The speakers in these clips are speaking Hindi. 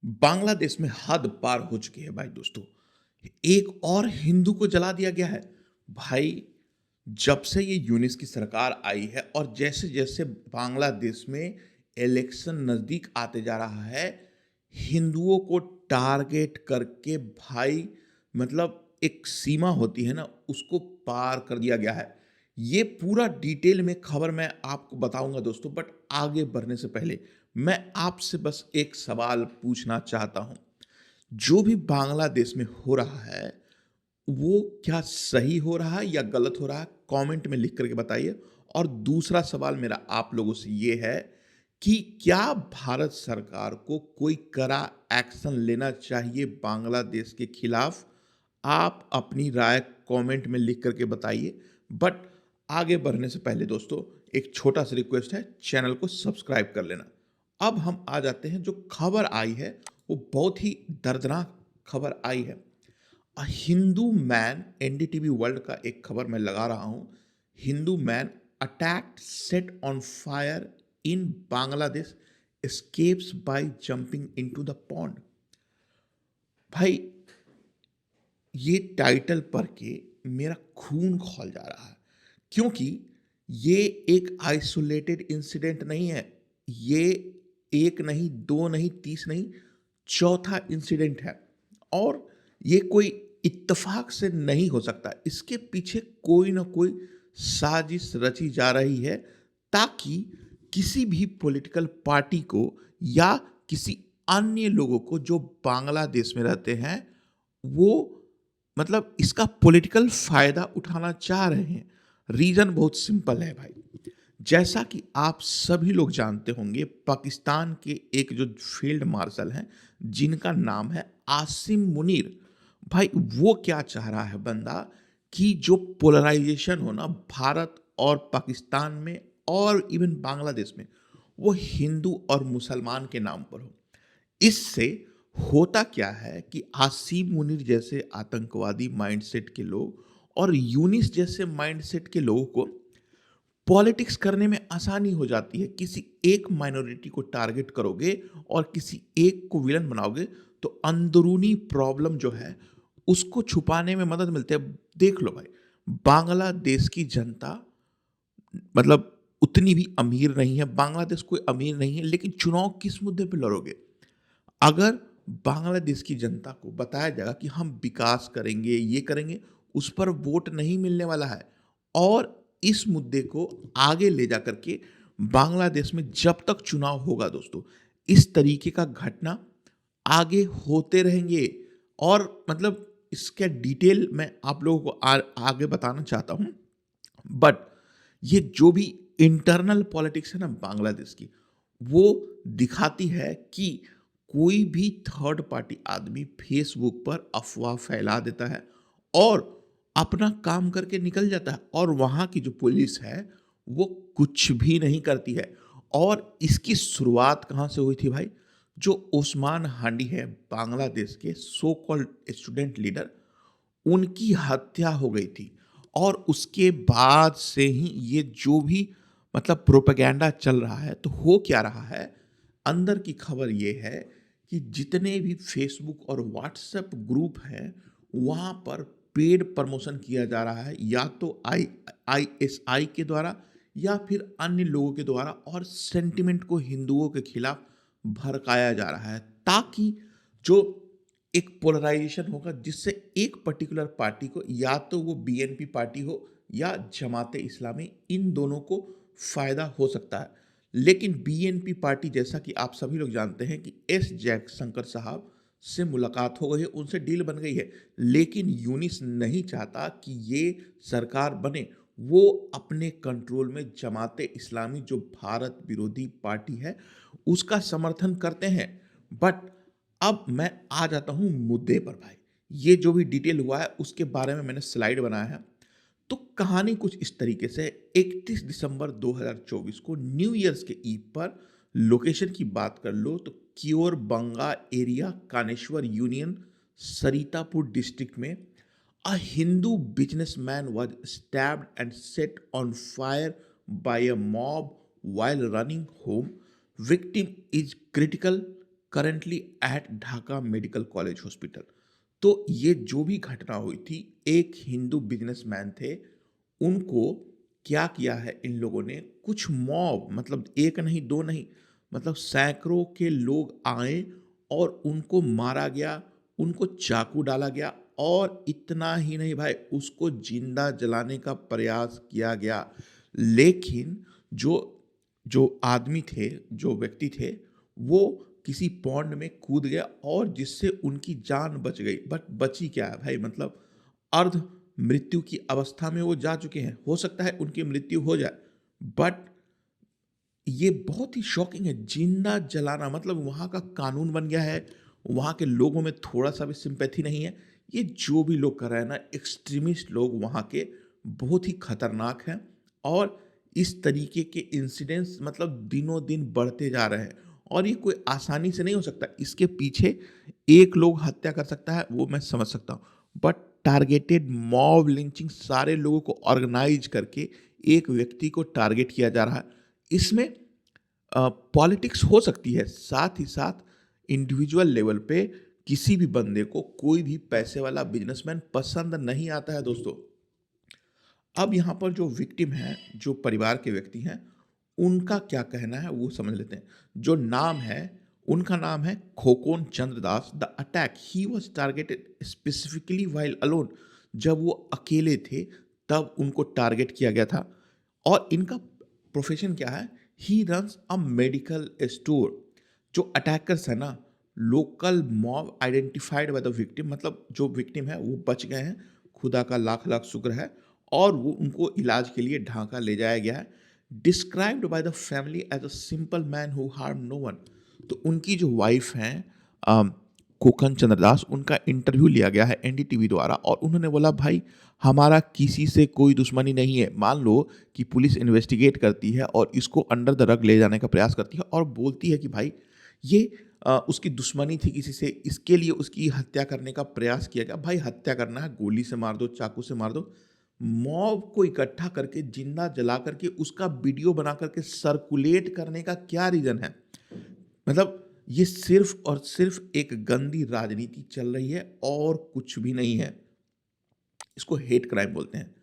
बांग्लादेश में हद पार हो चुकी है भाई दोस्तों। एक और हिंदू को जला दिया गया है। भाई, जब से ये यूनिस की सरकार आई है और जैसे-जैसे बांग्लादेश में इलेक्शन नज़दीक आते जा रहा है, हिंदुओं को टारगेट करके भाई मतलब एक सीमा होती है ना, उसको पार कर दिया गया है। ये पूरा डिटेल में खबर मैं आपको बताऊँगा दोस्तों, बट आगे बढ़ने से पहले मैं आपसे बस एक सवाल पूछना चाहता हूँ। जो भी बांग्लादेश में हो रहा है, वो क्या सही हो रहा है या गलत हो रहा है? कमेंट में लिख कर के बताइए। और दूसरा सवाल मेरा आप लोगों से ये है कि क्या भारत सरकार को कोई कड़ा एक्शन लेना चाहिए बांग्लादेश के खिलाफ? आप अपनी राय कमेंट में लिख कर के बताइए। बट आगे बढ़ने से पहले दोस्तों, एक छोटा-सा रिक्वेस्ट है, चैनल को सब्सक्राइब कर लेना। अब हम आ जाते हैं, जो खबर आई है, वो बहुत ही दर्दनाक खबर आई है। हिंदू मैन, एनडीटीवी वर्ल्ड का एक खबर मैं लगा रहा हूं। Hindu man attacked set on fire in Bangladesh escapes by jumping into the pond. भाई, ये टाइटल पढ़ के मेरा खून खौल जा रहा है, क्योंकि ये एक आइसोलेटेड इंसिडेंट नहीं है। ये एक नहीं, दो नहीं, 30 नहीं, चौथा इंसिडेंट है। और ये कोई इत्तेफाक से नहीं हो सकता। इसके पीछे कोई ना कोई साजिश रची जा रही है, ताकि किसी भी पॉलिटिकल पार्टी को या किसी अन्य लोगों को जो बांग्लादेश में रहते हैं, वो मतलब इसका पॉलिटिकल फायदा उठाना चाह रहे हैं। रीजन बहुत सिंपल है भाई। जैसा कि आप सभी लोग जानते होंगे, पाकिस्तान के एक जो फील्ड मार्शल हैं, जिनका नाम है आसिम मुनीर। भाई, वो क्या चाह रहा है बंदा कि जो पोलराइजेशन हो ना भारत और पाकिस्तान में और इवन बांग्लादेश में, वो हिंदू और मुसलमान के नाम पर हो। इससे होता क्या है कि आसिम मुनीर जैसे आतंकवादी माइंडसेट के लोग और यूनिस जैसे माइंडसेट के लोगों को पॉलिटिक्स करने में आसानी हो जाती है। किसी एक माइनॉरिटी को टारगेट करोगे और किसी एक को विलन बनाओगे, तो अंदरूनी प्रॉब्लम जो है उसको छुपाने में मदद मिलती है। देख लो भाई, बांग्लादेश की जनता मतलब उतनी भी अमीर नहीं है। बांग्लादेश कोई अमीर नहीं है, लेकिन चुनाव किस मुद्दे पे लड़ोगे? अगर बांग्लादेश की जनता को बताया जाएगा कि हम विकास करेंगे, ये करेंगे, उस पर वोट नहीं मिलने वाला है। और इस मुद्दे को आगे ले जाकर के बांग्लादेश में जब तक चुनाव होगा दोस्तों, इस तरीके का घटना आगे होते रहेंगे। और मतलब इसका डिटेल मैं आप लोगों को आगे बताना चाहता हूँ। बट ये जो भी इंटरनल पॉलिटिक्स है ना बांग्लादेश की, वो दिखाती है कि कोई भी थर्ड पार्टी आदमी फेसबुक पर अफवाह फैला देता है और अपना काम करके निकल जाता है, और वहाँ की जो पुलिस है वो कुछ भी नहीं करती है। और इसकी शुरुआत कहाँ से हुई थी भाई? जो ओस्मान हांडी है, बांग्लादेश के सो कॉल्ड स्टूडेंट लीडर, उनकी हत्या हो गई थी। और उसके बाद से ही ये जो भी मतलब प्रोपेगेंडा चल रहा है, तो हो क्या रहा है? अंदर की खबर ये है कि जितने भी फेसबुक और व्हाट्सएप ग्रुप हैं, वहाँ पर पेड प्रमोशन किया जा रहा है, या तो आईएसआई के द्वारा या फिर अन्य लोगों के द्वारा, और सेंटिमेंट को हिंदुओं के खिलाफ भड़काया जा रहा है, ताकि जो एक पोलराइजेशन होगा, जिससे एक पर्टिकुलर पार्टी को, या तो वो बीएनपी पार्टी हो या जमाते इस्लामी, इन दोनों को फायदा हो सकता है। लेकिन बीएनपी पार्टी, जैसा कि आप सभी लोग जानते हैं कि एस जयशंकर साहब से मुलाकात हो गई है, उनसे डील बन गई है। लेकिन यूनिस नहीं चाहता कि ये सरकार बने। वो अपने कंट्रोल में जमाते इस्लामी, जो भारत विरोधी पार्टी है, उसका समर्थन करते हैं। बट अब मैं आ जाता हूँ मुद्दे पर भाई। ये जो भी डिटेल हुआ है उसके बारे में मैंने स्लाइड बनाया है। तो कहानी कुछ इस तरीके से, 31 दिसंबर 2024 को न्यू ईयर्स के ईव पर, लोकेशन की बात कर लो तो क्योर बंगा area, Kaneshwar union, Saritapur district में, a Hindu businessman was stabbed and set on fire by a mob while running home. Victim is critical currently at Dhaka medical college hospital. तो ये जो भी घटना हुई थी, एक हिंदू बिजनेसमैन थे, उनको क्या किया है इन लोगों ने, कुछ मॉब, मतलब एक नहीं दो नहीं, मतलब सैकड़ों के लोग आए और उनको मारा गया, उनको चाकू डाला गया, और इतना ही नहीं भाई, उसको जिंदा जलाने का प्रयास किया गया। लेकिन जो जो आदमी थे, जो व्यक्ति थे, वो किसी पॉन्ड में कूद गया और जिससे उनकी जान बच गई। बट बची क्या है भाई, मतलब अर्ध मृत्यु की अवस्था में वो जा चुके हैं। हो सकता है उनकी मृत्यु हो जाए, बट ये बहुत ही शॉकिंग है। जिंदा जलाना, मतलब वहाँ का कानून बन गया है, वहाँ के लोगों में थोड़ा-सा भी सिम्पैथी नहीं है। ये जो भी लोग कर रहे हैं ना, एक्सट्रीमिस्ट लोग वहाँ के, बहुत ही खतरनाक हैं, और इस तरीके के इंसिडेंट्स मतलब दिनों-दिन बढ़ते जा रहे हैं, और ये कोई आसानी से नहीं हो सकता। इसके पीछे एक लोग हत्या कर सकता है, वो मैं समझ सकता हूँ, बट टारगेटेड मॉब लिंचिंग, सारे लोगों को ऑर्गेनाइज़ करके एक व्यक्ति को टारगेट किया जा रहा है। इसमें पॉलिटिक्स हो सकती है, साथ ही साथ इंडिविजुअल लेवल पे किसी भी बंदे को कोई भी पैसे वाला बिजनेसमैन पसंद नहीं आता है दोस्तों। अब यहाँ पर जो विक्टिम हैं, जो परिवार के व्यक्ति हैं, उनका क्या कहना है वो समझ लेते हैं। जो नाम है, उनका नाम है Khokon Chandra Das. The attack he was targeted specifically while alone. जब वो अकेले थे तब उनको टारगेट किया गया था। और इनका प्रोफेशन क्या है? He runs a medical store. जो अटैकर्स है ना, local mob identified by the victim, मतलब जो विक्टिम है वो बच गए हैं, खुदा का लाख लाख शुक्र है, और वो उनको इलाज के लिए ढाका ले जाया गया है। Described by the family as a simple man who harm no one. तो उनकी जो वाइफ हैं, अम, कोकन चंद्र दास, उनका इंटरव्यू लिया गया है एनडीटीवी द्वारा, और उन्होंने बोला भाई, हमारा किसी से कोई दुश्मनी नहीं है। मान लो कि पुलिस इन्वेस्टिगेट करती है और इसको अंडर द रग ले जाने का प्रयास करती है और बोलती है कि भाई ये उसकी दुश्मनी थी किसी से, इसके लिए उसकी हत्या करने का प्रयास किया गया। भाई हत्या करना है, गोली से मार दो, चाकू से मार दो। मॉब को इकट्ठा करके जिंदा जला करके उसका वीडियो बना करके सर्कुलेट करने का क्या रीजन है? मतलब ये सिर्फ और सिर्फ एक गंदी राजनीति चल रही है और कुछ भी नहीं है। इसको हेट क्राइम बोलते हैं।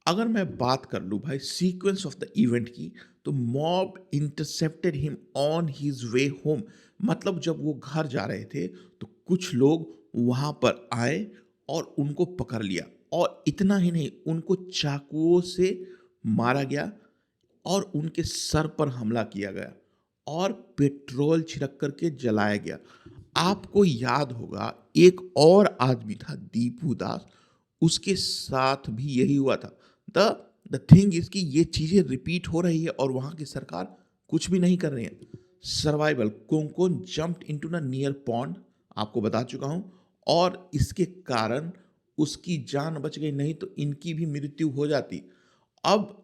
अगर मैं बात कर लूँ भाई सीक्वेंस ऑफ द इवेंट की, तो mob intercepted him on his way home. मतलब जब वो घर जा रहे थे तो कुछ लोग वहाँ पर आए और उनको पकड़ लिया, और इतना ही नहीं, उनको चाकुओं से मारा गया और उनके सर पर हमला किया गया और पेट्रोल छिड़क करके जलाया गया। आपको याद होगा एक और आदमी था दीपू दास, उसके साथ भी यही हुआ था। द द थिंग इज कि ये चीजें रिपीट हो रही है और वहां की सरकार कुछ भी नहीं कर रही है। Survival, Khokon jumped into the near pond, आपको बता चुका हूं, और इसके कारण उसकी जान बच गई, नहीं तो इनकी भी मृत्यु हो जाती। अब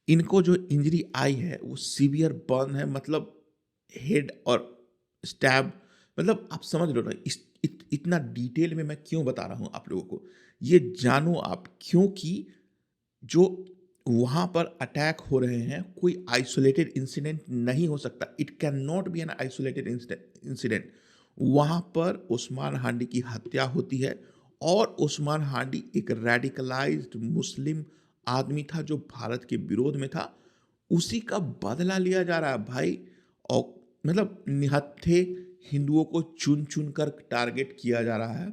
इनको जो इंजरी आई है वो सीवियर बर्न है, मतलब हेड और स्टैब, मतलब आप समझ लो ना। इतना डिटेल में मैं क्यों बता रहा हूँ आप लोगों को, ये जानो आप, क्योंकि जो वहाँ पर अटैक हो रहे हैं कोई आइसोलेटेड इंसिडेंट नहीं हो सकता। It can not be an isolated incident. वहाँ पर उस्मान हांडी की हत्या होती है, और उस्मान हांडी एक रेडिकलाइज्ड मुस्लिम आदमी था जो भारत के विरोध में था। उसी का बदला लिया जा रहा है भाई। और मतलब निहत्थे हिंदुओं को चुन चुन कर टारगेट किया जा रहा है।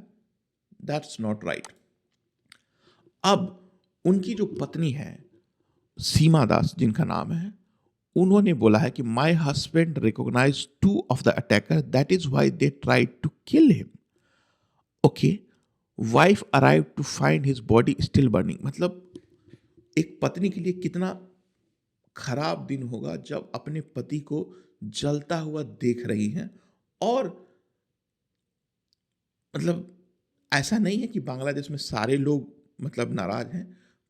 That's not right. अब उनकी जो पत्नी है सीमा दास जिनका नाम है, उन्होंने बोला है कि my husband recognise two of the attacker, that is why they tried to kill him. Okay, wife arrive to find his body still burning. मतलब एक पत्नी के लिए कितना खराब दिन होगा जब अपने पति को जलता हुआ देख रही हैं। और मतलब ऐसा नहीं है कि बांग्लादेश में सारे लोग मतलब नाराज हैं।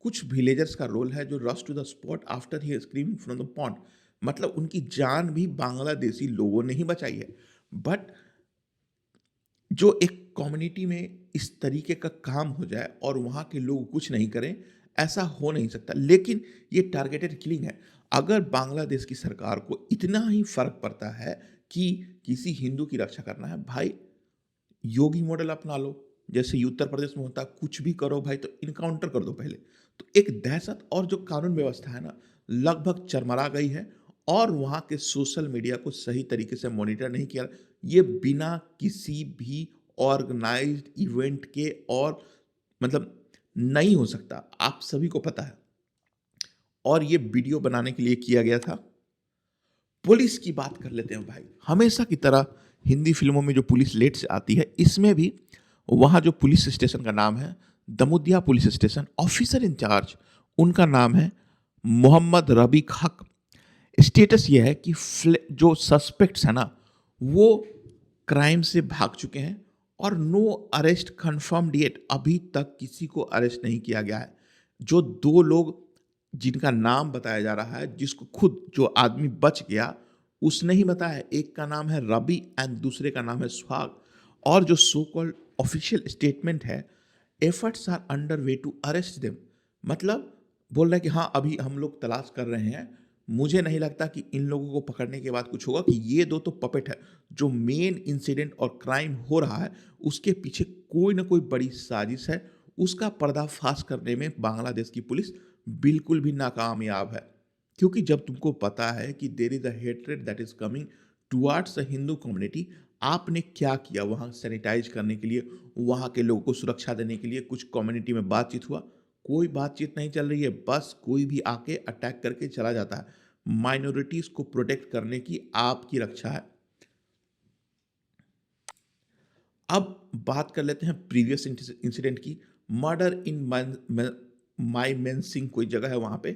कुछ विलेजर्स का रोल है जो rush to the spot after he scream from the pond. मतलब उनकी जान भी बांग्लादेशी लोगों ने ही बचाई है। बट जो एक कम्युनिटी में इस तरीके का काम हो जाए और वहाँ के लोग कुछ नहीं करें, ऐसा हो नहीं सकता। लेकिन ये टारगेटेड किलिंग है। अगर बांग्लादेश की सरकार को इतना ही फ़र्क पड़ता है कि किसी हिंदू की रक्षा करना है, भाई योगी मॉडल अपना लो, जैसे उत्तर प्रदेश में होता है, कुछ भी करो भाई तो इनकाउंटर कर दो पहले। तो एक दहशत और जो कानून व्यवस्था है ना, लगभग चरमरा गई है और वहाँ के सोशल मीडिया को सही तरीके से मॉनिटर नहीं किया। ये बिना किसी भी ऑर्गेनाइज्ड इवेंट के और मतलब नहीं हो सकता, आप सभी को पता है। और ये वीडियो बनाने के लिए किया गया था। पुलिस की बात कर लेते हैं भाई। हमेशा की तरह हिंदी फ़िल्मों में जो पुलिस लेट से आती है, इसमें भी वहाँ जो पुलिस स्टेशन का नाम है, दमुदिया पुलिस स्टेशन, ऑफ़िसर इंचार्ज उनका नाम है मोहम्मद रबीक हक। स्टेटस ये है कि जो सस्पेक्ट्स हैं ना, वो क्राइम से भाग चुके हैं और नो अरेस्ट कन्फर्म्ड येट, अभी तक किसी को अरेस्ट नहीं किया गया है। जो 2 लोग जिनका नाम बताया जा रहा है, जिसको खुद जो आदमी बच गया, उसने ही बताया है। एक का नाम है रवि एंड दूसरे का नाम है सुहाग। और जो सो कॉल्ड ऑफिशियल स्टेटमेंट है, efforts are under way to arrest them, मतलब बोल रहा है कि हाँ, अभी हम लोग तलाश कर रहे हैं। मुझे नहीं लगता कि इन लोगों को पकड़ने के बाद कुछ होगा, कि ये 2 तो पपेट है। जो मेन इंसिडेंट और क्राइम हो रहा है, उसके पीछे कोई ना कोई बड़ी साजिश है। उसका पर्दाफाश करने में बांग्लादेश की पुलिस बिल्कुल भी नाकामयाब है। क्योंकि जब तुमको पता है कि there is a hatred that is coming towards a Hindu community, आपने क्या किया वहाँ सैनिटाइज करने के लिए, वहाँ के लोगों को सुरक्षा देने के लिए? कुछ कम्युनिटी में बातचीत हुआ? कोई बातचीत नहीं चल रही है, बस कोई भी आके अटैक करके चला जाता है। माइनॉरिटीज़ को प्रोटेक्ट करने की आपकी रक्षा है। अब बात कर लेते हैं प्रीवियस इंसिडेंट की। मर्डर इन माइमेंसिंग कोई जगह है वहाँ पे।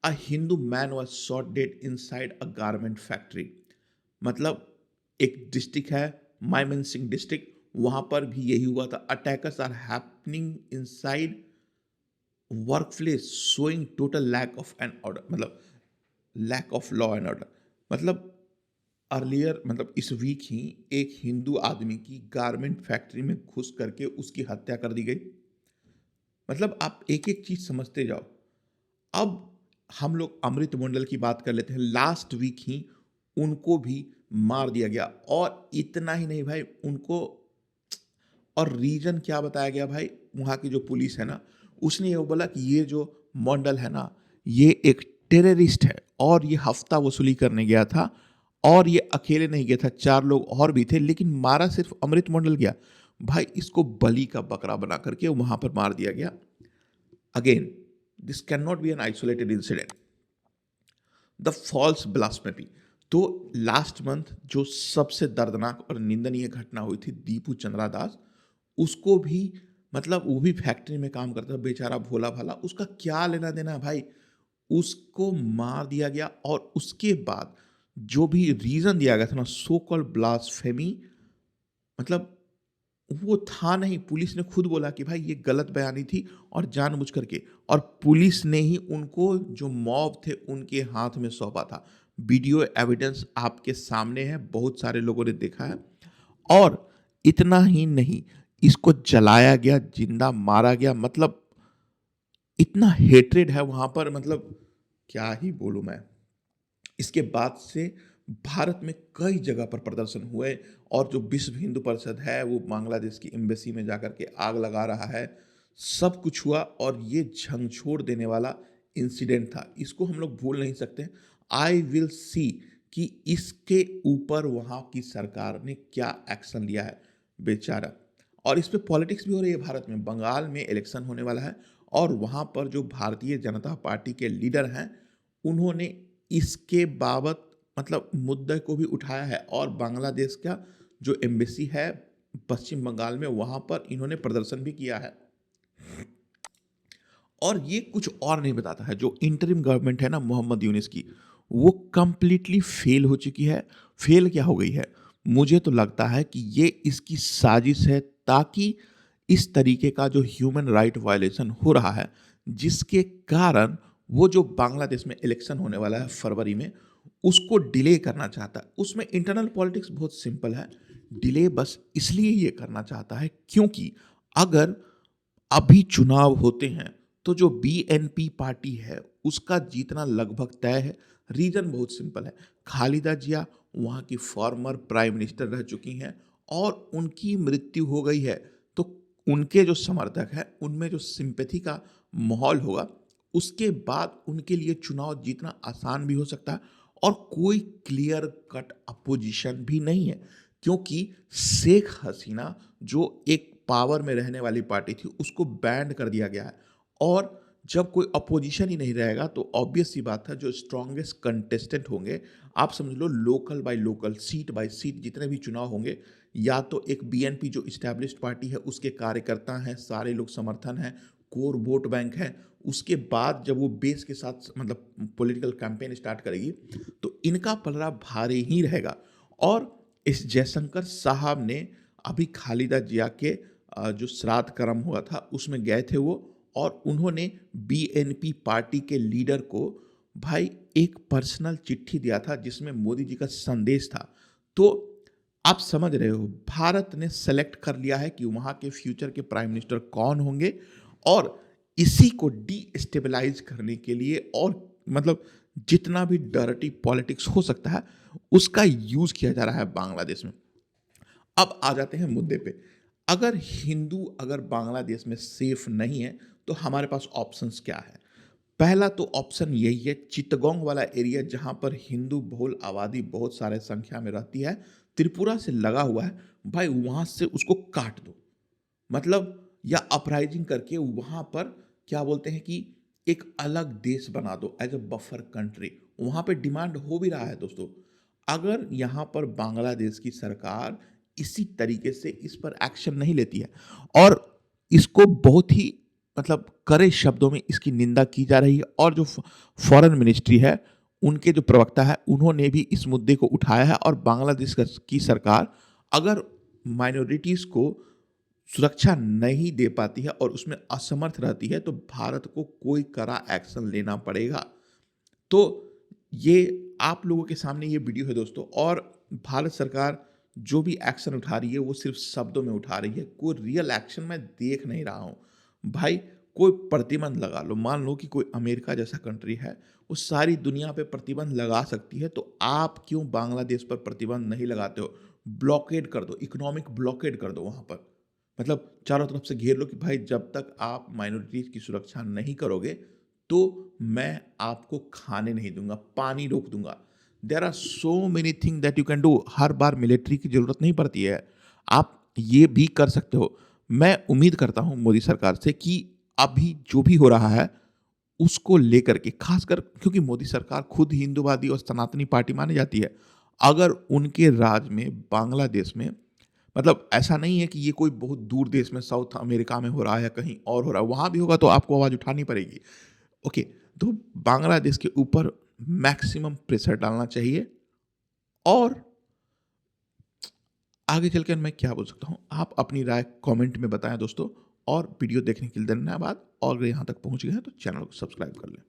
A Hindu man was shot dead inside a garment factory. मतलब एक डिस्ट्रिक्ट है, माइमेंसिंग डिस्ट्रिक्ट, वहाँ पर भी यही हुआ था। Attackers are happening inside workplace showing total lack of an order, मतलब lack of law and order. मतलब अर्लियर, मतलब इस वीक ही एक हिंदू आदमी की गारमेंट फैक्ट्री में घुस करके उसकी हत्या कर दी गई। मतलब आप एक एक चीज समझते जाओ। अब हम लोग अमृत मंडल की बात कर लेते हैं। लास्ट वीक ही उनको भी मार दिया गया। और इतना ही नहीं भाई, उनको और रीजन क्या बताया गया भाई, वहाँ की जो पुलिस है ना, उसने ये बोला कि ये जो मंडल है ना, ये एक टेररिस्ट है और ये हफ्ता वसूली करने गया था। और ये अकेले नहीं गया था, 4 लोग और भी थे, लेकिन मारा सिर्फ अमृत मंडल गया। भाई इसको बलि का बकरा बना करके वहां पर मार दिया गया। Again, this can not be an isolated incident. The false blasphemy. तो लास्ट मंथ जो सबसे दर्दनाक और निंदनीय घटना हुई थी, दीपू चंद्रा दास, उसको भी, मतलब वो भी फैक्ट्री में काम करता था बेचारा भोला भाला, उसका क्या लेना देना है भाई। उसको मार दिया गया और उसके बाद जो भी रीजन दिया गया था ना, सो कॉल्ड ब्लास्फेमी, मतलब वो था नहीं। पुलिस ने खुद बोला कि भाई ये गलत बयानी थी और जानबूझ करके, और पुलिस ने ही उनको, जो मॉब थे, उनके हाथ में सौंपा था। वीडियो एविडेंस आपके सामने है, बहुत सारे लोगों ने देखा है। और इतना ही नहीं, इसको जलाया गया, जिंदा मारा गया। मतलब इतना हेट्रेड है वहां पर, मतलब क्या ही बोलूं मैं। इसके बाद से भारत में कई जगह पर प्रदर्शन हुए और जो विश्व हिंदू परिषद है वो बांग्लादेश की एम्बेसी में जाकर के आग लगा रहा है। सब कुछ हुआ और ये झंझोड़ देने वाला इंसिडेंट था, इसको हम लोग भूल नहीं सकते। आई विल सी कि इसके ऊपर वहाँ की सरकार ने क्या एक्शन लिया है, बेचारा। और इस पे पॉलिटिक्स भी हो रही है भारत में। बंगाल में इलेक्शन होने वाला है और वहाँ पर जो भारतीय जनता पार्टी के लीडर हैं, उन्होंने इसके बाबत, मतलब मुद्दे को भी उठाया है। और बांग्लादेश का जो एम्बेसी है पश्चिम बंगाल में, वहाँ पर इन्होंने प्रदर्शन भी किया है। और ये कुछ और नहीं बताता है, जो इंटरिम गवर्नमेंट है ना मोहम्मद यूनिस की, वो कंप्लीटली फेल हो चुकी है। फेल क्या हो गई है, मुझे तो लगता है कि ये इसकी साजिश है, ताकि इस तरीके का जो ह्यूमन राइट वायलेशन हो रहा है, जिसके कारण वो जो बांग्लादेश में इलेक्शन होने वाला है फरवरी में, उसको डिले करना चाहता है। उसमें इंटरनल पॉलिटिक्स बहुत सिंपल है। डिले बस इसलिए ये करना चाहता है क्योंकि अगर अभी चुनाव होते हैं तो जो बीएनपी पार्टी है उसका जीतना लगभग तय है। रीजन बहुत सिंपल है, खालिदा जिया वहाँ की फॉर्मर प्राइम मिनिस्टर रह चुकी हैं और उनकी मृत्यु हो गई है। तो उनके जो समर्थक हैं उनमें जो सिंपैथी का माहौल होगा, उसके बाद उनके लिए चुनाव जीतना आसान भी हो सकता है और कोई क्लियर कट अपोजिशन भी नहीं है, क्योंकि शेख हसीना जो एक पावर में रहने वाली पार्टी थी उसको बैंड कर दिया गया है। और जब कोई अपोजिशन ही नहीं रहेगा तो ऑब्वियस सी बात है, जो स्ट्रॉन्गेस्ट कंटेस्टेंट होंगे, आप समझ लो local by local, seat by seat जितने भी चुनाव होंगे, या तो एक बीएनपी जो इस्टेब्लिश्ड पार्टी है उसके कार्यकर्ता हैं, सारे लोग समर्थन हैं, कोर वोट बैंक है, उसके बाद जब वो बेस के साथ मतलब पॉलिटिकल कैंपेन स्टार्ट करेगी तो इनका पलड़ा भारी ही रहेगा। और इस जयशंकर साहब ने अभी खालिदा जिया के जो श्राद्ध कर्म हुआ था उसमें गए थे वो, और उन्होंने बीएनपी पार्टी के लीडर को भाई एक पर्सनल चिट्ठी दिया था जिसमें मोदी जी का संदेश था। तो आप समझ रहे हो, भारत ने सेलेक्ट कर लिया है कि वहाँ के फ्यूचर के प्राइम मिनिस्टर कौन होंगे, और इसी को डीस्टेबलाइज करने के लिए और मतलब जितना भी डर्टी पॉलिटिक्स हो सकता है उसका यूज किया जा रहा है बांग्लादेश में। अब आ जाते हैं मुद्दे पे। अगर बांग्लादेश में सेफ नहीं है तो हमारे पास ऑप्शंस क्या है? पहला तो ऑप्शन यही है, चिटगोंग वाला एरिया जहां पर हिंदू बहुल आबादी बहुत सारे संख्या में रहती है, त्रिपुरा से लगा हुआ है, भाई वहां से उसको काट दो। मतलब या अपराइजिंग करके वहां पर क्या बोलते हैं कि एक अलग देश बना दो एज अ बफर कंट्री। वहां पे डिमांड हो भी रहा है दोस्तों। अगर यहाँ पर बांग्लादेश की सरकार इसी तरीके से इस पर एक्शन नहीं लेती है, और इसको बहुत ही मतलब कड़े शब्दों में इसकी निंदा की जा रही है, और जो फॉरेन मिनिस्ट्री है उनके जो प्रवक्ता है उन्होंने भी इस मुद्दे को उठाया है, और बांग्लादेश की सरकार अगर माइनॉरिटीज़ को सुरक्षा नहीं दे पाती है और उसमें असमर्थ रहती है तो भारत को कोई कड़ा एक्शन लेना पड़ेगा। तो ये आप लोगों के सामने ये वीडियो है दोस्तों, और भारत सरकार जो भी एक्शन उठा रही है वो सिर्फ शब्दों में उठा रही है, कोई रियल एक्शन मैं देख नहीं रहा हूँ। भाई कोई प्रतिबंध लगा लो, मान लो कि कोई अमेरिका जैसा कंट्री है वो सारी दुनिया पे प्रतिबंध लगा सकती है, तो आप क्यों बांग्लादेश पर प्रतिबंध नहीं लगाते हो? ब्लॉकेड कर दो, इकोनॉमिक ब्लॉकेड कर दो वहाँ पर। मतलब चारों तरफ से घेर लो कि भाई जब तक आप माइनॉरिटीज की सुरक्षा नहीं करोगे तो मैं आपको खाने नहीं दूंगा, पानी रोक दूंगा। There are so many thing that you can do. हर बार मिलिट्री की जरूरत नहीं पड़ती है, आप ये भी कर सकते हो। मैं उम्मीद करता हूं मोदी सरकार से कि अभी जो भी हो रहा है उसको लेकर के, खासकर क्योंकि मोदी सरकार खुद हिंदूवादी और सनातनी पार्टी मानी जाती है, अगर उनके राज में बांग्लादेश में मतलब ऐसा नहीं है कि ये कोई बहुत दूर देश में साउथ अमेरिका में हो रहा है या कहीं और हो रहा है, वहाँ भी होगा तो आपको आवाज़ उठानी पड़ेगी। ओके, तो बांग्लादेश के ऊपर मैक्सिमम प्रेशर डालना चाहिए। और आगे चलकर मैं क्या बोल सकता हूँ, आप अपनी राय कमेंट में बताएं दोस्तों, और वीडियो देखने के लिए धन्यवाद। और अगर यहाँ तक पहुँच गए हैं तो चैनल को सब्सक्राइब कर लें।